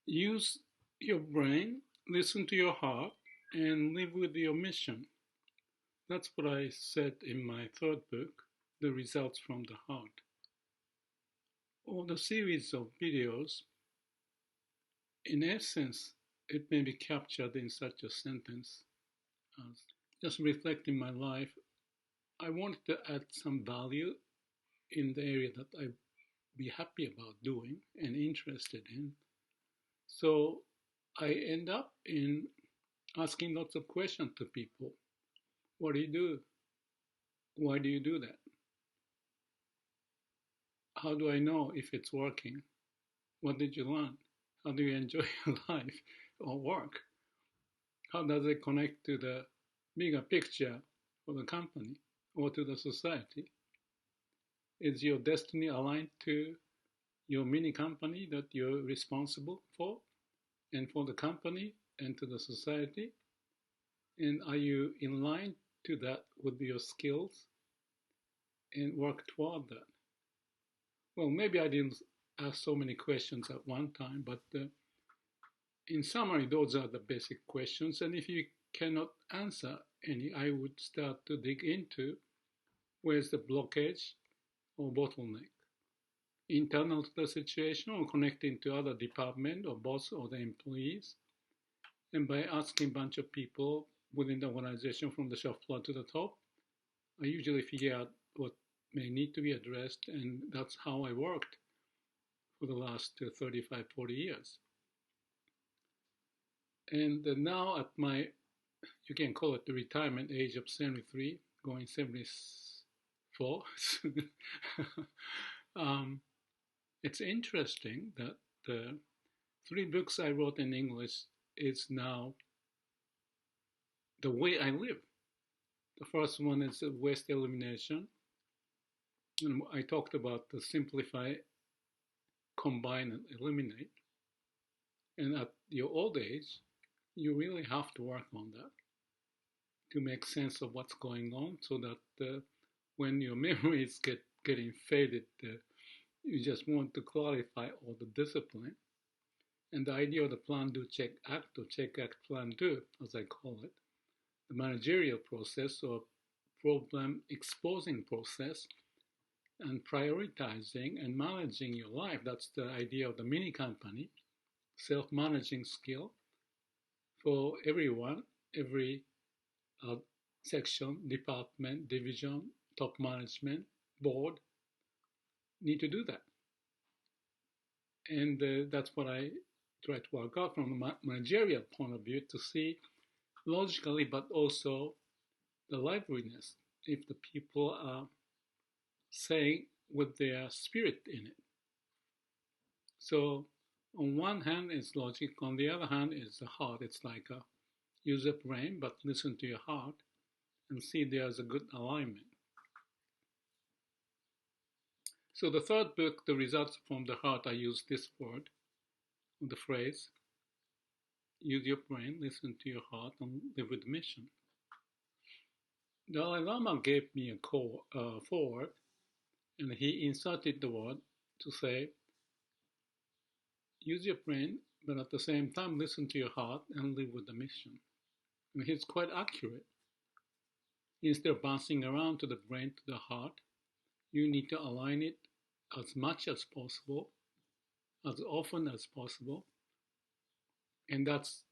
Use your brain, listen to your heart, and live with your mission. That's what I said in my third book, The Results from the Heart. All the series of videos, in essence, it may be captured in such a sentence as just reflecting my life. I wanted to add some value in the area that I'd be happy about doing and interested in. So I end up in asking lots of questions to people. What do you do? Why do you do that? How do I know if it's working? What did you learn? How do you enjoy your life or work? How does it connect to the bigger picture for the company or to the society? Is your destiny aligned to your mini company that you're responsible for and for the company and to the society? And are you in line to that with your skills and work toward that? Well, maybe I didn't ask so many questions at one time, but in summary, those are the basic questions. And if you cannot answer any, I would start to dig into where's the blockage or bottleneck, internal to the situation or connecting to other department or boss or the employees. And by asking a bunch of people within the organization from the shop floor to the top, I usually figure out what may need to be addressed, and that's how I worked for the last 35, 40 years. And now at my, you can call it the retirement age of 73, going 74, it's interesting that the 3 books I wrote in English is now the way I live. The first one is waste elimination. And I talked about the simplify, combine, and eliminate. And at your old age, you really have to work on that to make sense of what's going on so that when your memories getting faded, you just want to clarify all the discipline. And the idea of the plan, do, check, act, or check, act, plan, do, as I call it, the managerial process or problem exposing process and prioritizing and managing your life. That's the idea of the mini company, self-managing skill for everyone, every section, department, division, top management, board need to do that. And that's what I try to work out from a managerial point of view to see logically, but also the liveliness, if the people are saying with their spirit in it. So on one hand is logic, on the other hand is the heart. It's like a use your brain, but listen to your heart and see there's a good alignment. So the third book, The Results from the Heart, I use this word, the phrase, use your brain, listen to your heart, and live with mission. Dalai Lama gave me a foreword, and he inserted the word to say, use your brain, but at the same time listen to your heart and live with the mission. And he's quite accurate. Instead of bouncing around to the brain, to the heart, you need to align it as much as possible, as often as possible. And that's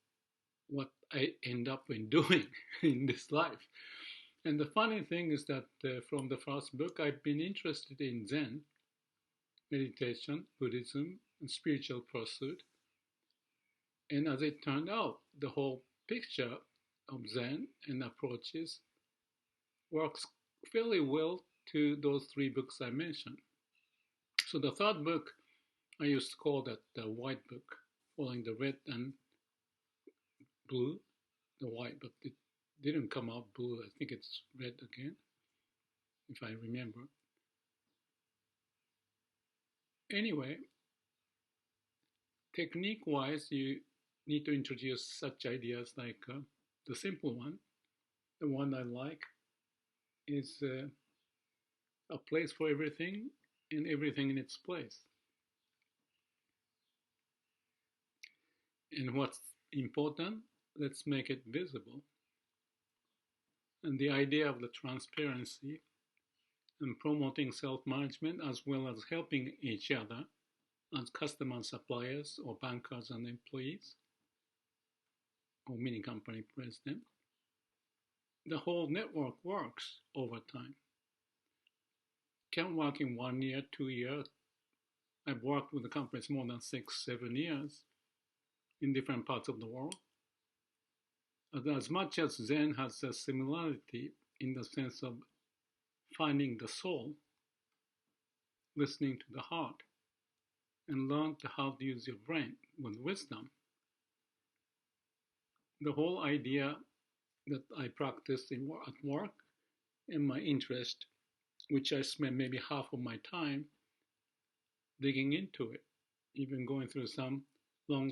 what I end up in doing in this life. And the funny thing is that from the first book, I've been interested in Zen, meditation, Buddhism, and spiritual pursuit. And as it turned out, the whole picture of Zen and approaches works fairly well to those 3 books I mentioned. So the third book, I used to call that the white book, following the red and blue, the white, but it didn't come out blue. I think it's red again, if I remember. Anyway, technique-wise, you need to introduce such ideas like the simple one. The one I like is a place for everything and everything in its place. And what's important, let's make it visible. And the idea of the transparency and promoting self-management as well as helping each other as customers, suppliers, or bankers and employees, or mini company president. The whole network works over time. Can work in 1 year, 2 years. I've worked with the companies more than 6, 7 years in different parts of the world. As much as Zen has a similarity in the sense of finding the soul, listening to the heart, and learn how to use your brain with wisdom. The whole idea that I practice at work and my interest, which I spend maybe half of my time digging into it, even going through some long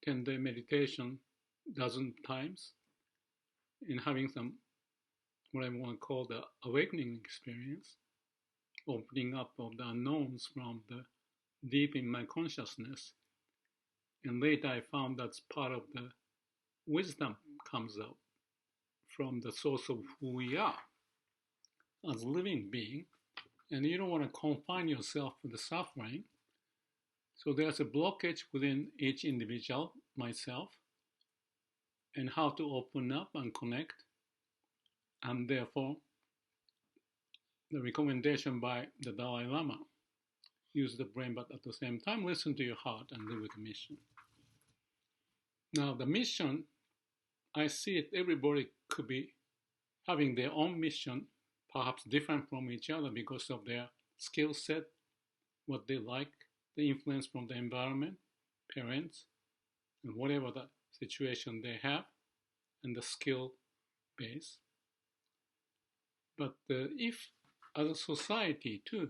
10-day meditation dozen times and having some what I want to call the awakening experience, opening up of the unknowns from the deep in my consciousness. And later I found that's part of the wisdom comes out from the source of who we are as a living being. And you don't want to confine yourself with the suffering. So there's a blockage within each individual, myself, and how to open up and connect. And therefore, the recommendation by the Dalai Lama, use the brain, but at the same time, listen to your heart and live with the mission. Now, the mission, I see it, everybody could be having their own mission, perhaps different from each other because of their skill set, what they like, the influence from the environment, parents, and whatever the situation they have, and the skill base. But if as a society too,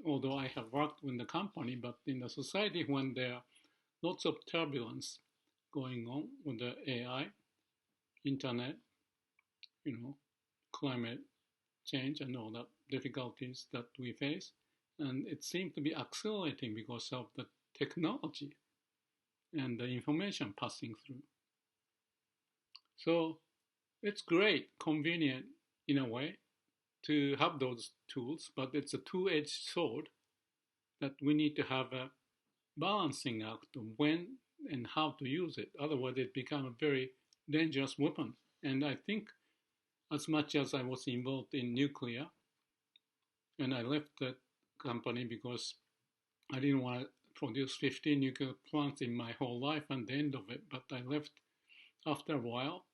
although I have worked in the company, but in the society when there are lots of turbulence going on with the AI, internet, climate change and all the difficulties that we face, and it seems to be accelerating because of the technology and the information passing through. So it's great, convenient in a way to have those tools, but it's a two-edged sword that we need to have a balancing act of when and how to use it. Otherwise, it becomes a very dangerous weapon. And I think as much as I was involved in nuclear, and I left that company because I didn't want to produce 15 nuclear plants in my whole life and the end of it, but I left after a while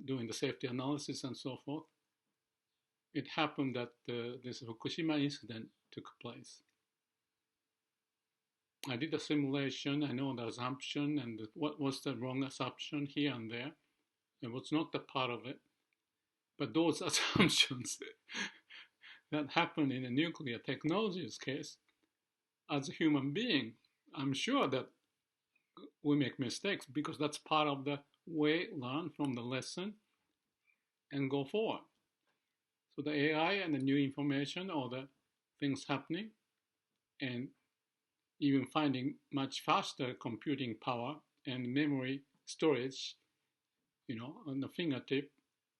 doing the safety analysis and so forth. It happened that this Fukushima incident took place. I did a simulation, I know the assumption and what was the wrong assumption here and there. It was not a part of it. But those assumptions that happen in a nuclear technology's case, as a human being, I'm sure that we make mistakes because that's part of the way learn from the lesson and go forward. So the AI and the new information or the things happening and even finding much faster computing power and memory storage, on the fingertip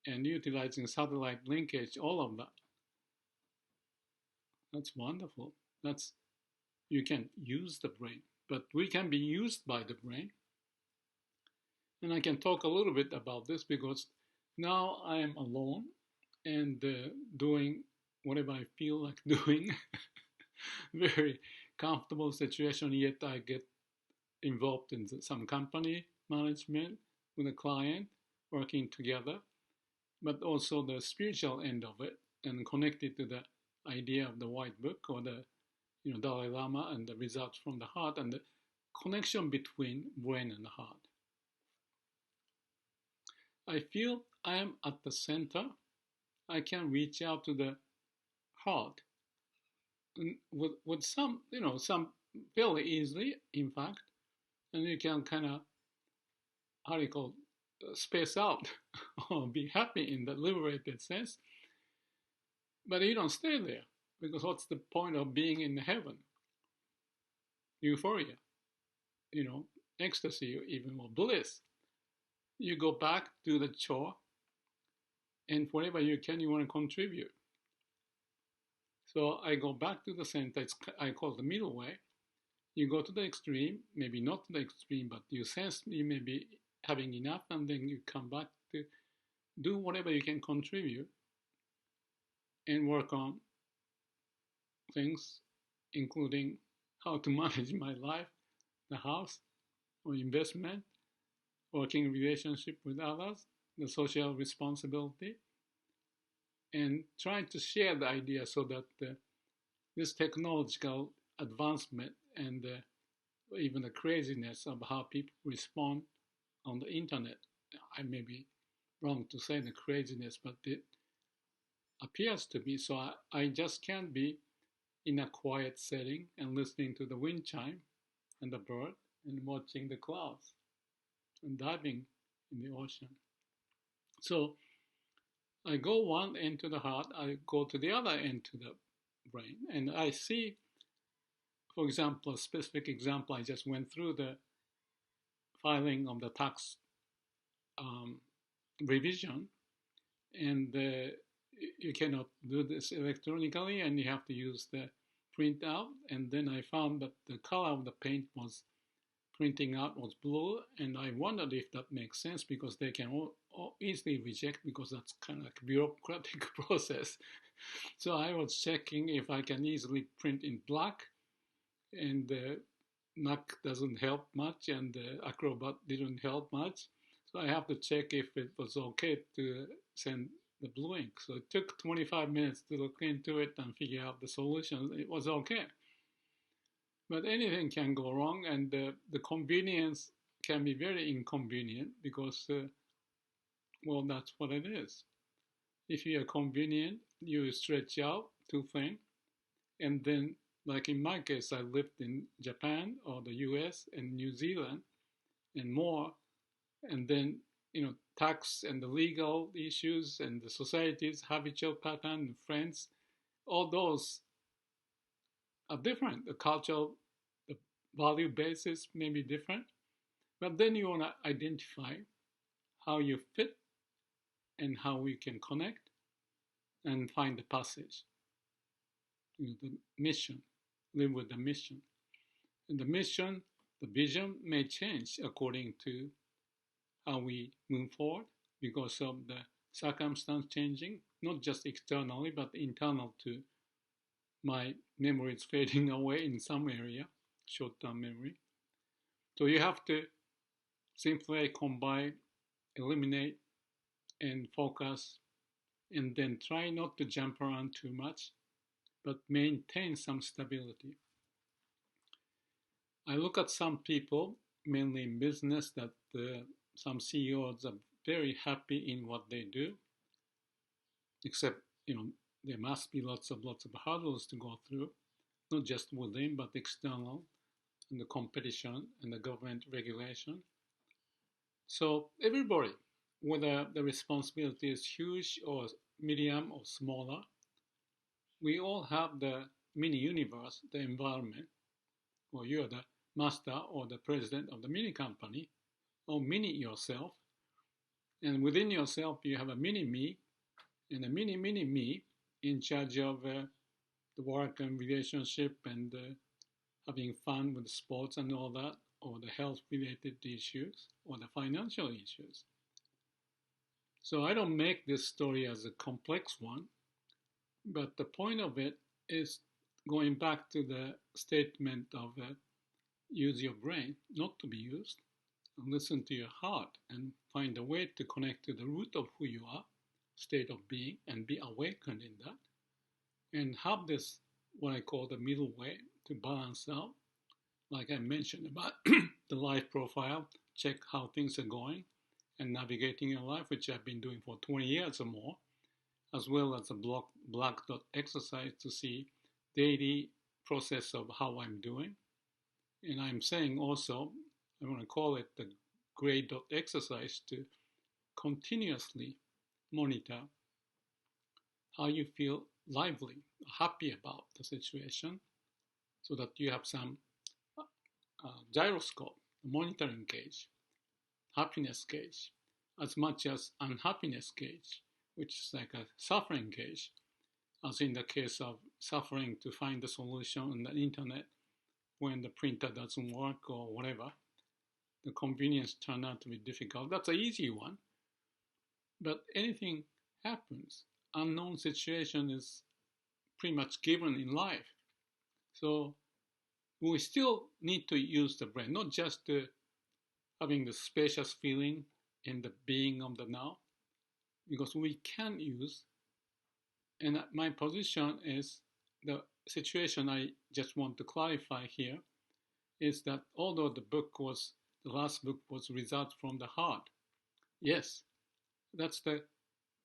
and utilizing satellite linkage, all of that. That's wonderful. You can use the brain, but we can be used by the brain. And I can talk a little bit about this because now I am alone and doing whatever I feel like doing. Very comfortable situation, yet I get involved in some company management with a client, working together, but also the spiritual end of it and connected to the idea of the white book or the Dalai Lama and the results from the heart and the connection between brain and heart. I feel I am at the center. I can reach out to the heart with some fairly easily, in fact, and you can kind of, space out or be happy in the liberated sense. But you don't stay there because what's the point of being in heaven? Euphoria, ecstasy or even more bliss. You go back to the chore, and whatever you can, you want to contribute. So I go back to the center. I call the middle way. You go to the extreme, maybe not to the extreme, but you sense you may be having enough, and then you come back to do whatever you can contribute and work on things, including how to manage my life, the house, or investment, working relationship with others, the social responsibility, and trying to share the idea so that this technological advancement and even the craziness of how people respond on the internet, I may be wrong to say the craziness, but it appears to be. So I just can't be in a quiet setting and listening to the wind chime and the bird and watching the clouds and diving in the ocean. So I go one end to the heart, I go to the other end to the brain, and I see, for example, a specific example, I just went through the filing of the tax revision, and you cannot do this electronically, and you have to use the printout. And then I found that the color of the paint was printing out was blue, and I wondered if that makes sense because they can easily reject because that's kind of like a bureaucratic process. So I was checking if I can easily print in black, and Mac doesn't help much, and Acrobat didn't help much. So I have to check if it was okay to send the blue ink. So it took 25 minutes to look into it and figure out the solution. It was okay. But anything can go wrong, and the convenience can be very inconvenient because, well, that's what it is. If you are convenient, you stretch out too thin, and then, like in my case, I lived in Japan or the US and New Zealand and more, and then, tax and the legal issues and the society's habitual pattern and friends, all those are different. The cultural, the value basis may be different, but then you want to identify how you fit and how we can connect and find the passage. The mission, live with the mission. And the mission, the vision may change according to how we move forward because of the circumstance changing, not just externally, but internal to my memory is fading away in some area, short-term memory. So you have to simply combine, eliminate, and focus, and then try not to jump around too much, but maintain some stability. I look at some people, mainly in business, that some CEOs are very happy in what they do, except, there must be lots of hurdles to go through, not just within, but external, and the competition and the government regulation. So everybody, whether the responsibility is huge or medium or smaller, we all have the mini universe, the environment, or you're the master or the president of the mini company, or mini yourself. And within yourself, you have a mini me and a mini me in charge of the work and relationship and having fun with sports and all that, or the health-related issues, or the financial issues. So I don't make this story as a complex one, but the point of it is going back to the statement of use your brain, not to be used, and listen to your heart and find a way to connect to the root of who you are, state of being, and be awakened in that, and have this, what I call the middle way, to balance out, like I mentioned about the life profile, check how things are going, and navigating your life, which I've been doing for 20 years or more, as well as a black dot exercise to see daily process of how I'm doing. And I'm saying also, I want to call it the gray dot exercise, to continuously monitor how you feel lively, happy about the situation, so that you have some gyroscope the monitoring gauge, happiness gauge, as much as unhappiness gauge, which is like a suffering gauge, as in the case of suffering to find the solution on the internet when the printer doesn't work or whatever. The convenience turned out to be difficult. That's an easy one. But anything happens. Unknown situation is pretty much given in life. So we still need to use the brain, not just having the spacious feeling in the being of the now, because we can use, and my position is the situation I just want to clarify here is that although the last book was Results from the Heart, yes, that's the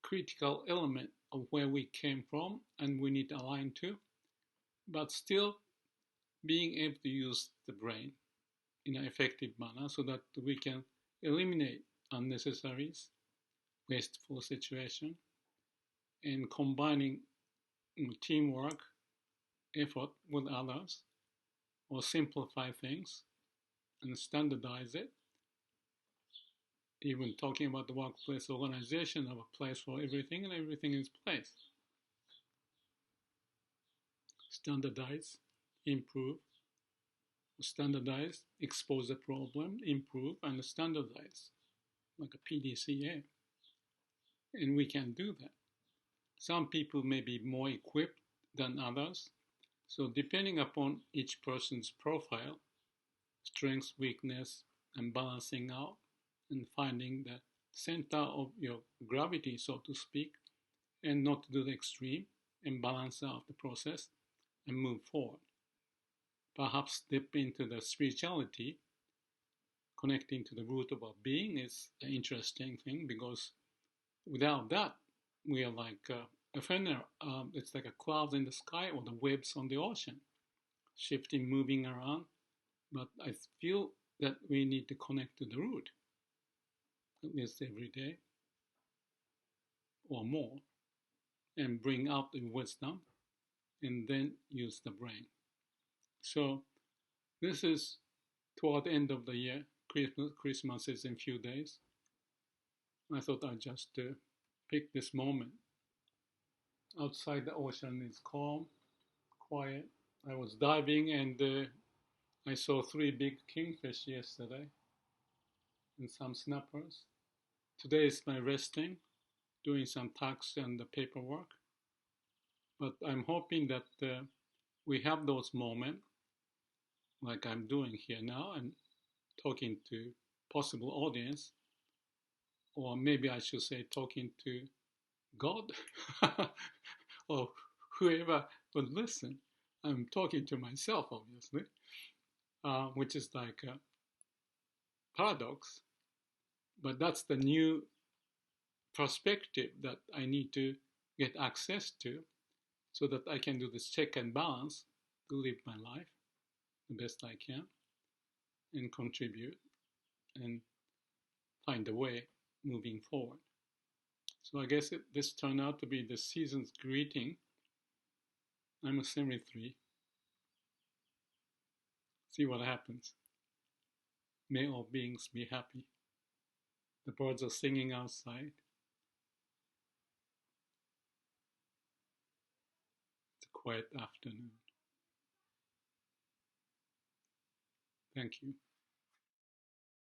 critical element of where we came from and we need to align to, but still being able to use the brain in an effective manner so that we can eliminate unnecessaries, wasteful situation, and combining teamwork, effort with others, or simplify things and standardize it. Even talking about the workplace organization of a place for everything and everything is place. Standardize, improve, standardize, expose the problem, improve, and standardize, like a PDCA. And we can do that. Some people may be more equipped than others. So depending upon each person's profile, strengths, weakness, and balancing out, and finding the center of your gravity, so to speak, and not to do the extreme, and balance out the process and move forward. Perhaps dip into the spirituality, connecting to the root of our being is an interesting thing, because without that, we are like it's like a cloud in the sky or the waves on the ocean, shifting, moving around. But I feel that we need to connect to the root, at least every day or more, and bring out the wisdom and then use the brain. So this is toward the end of the year. Christmas is in a few days. I thought I'd just pick this moment. Outside the ocean is calm, quiet. I was diving and I saw 3 big kingfish yesterday and some snappers. Today is my resting, doing some tax and the paperwork. But I'm hoping that we have those moments like I'm doing here now and talking to possible audience, or maybe I should say talking to God or whoever would listen. I'm talking to myself, obviously, which is like a paradox, but that's the new perspective that I need to get access to so that I can do this check and balance to live my life the best I can and contribute and find a way moving forward. So I guess this turned out to be the season's greeting. I'm a 73. See what happens. May all beings be happy. The birds are singing outside. It's a quiet afternoon. Thank you.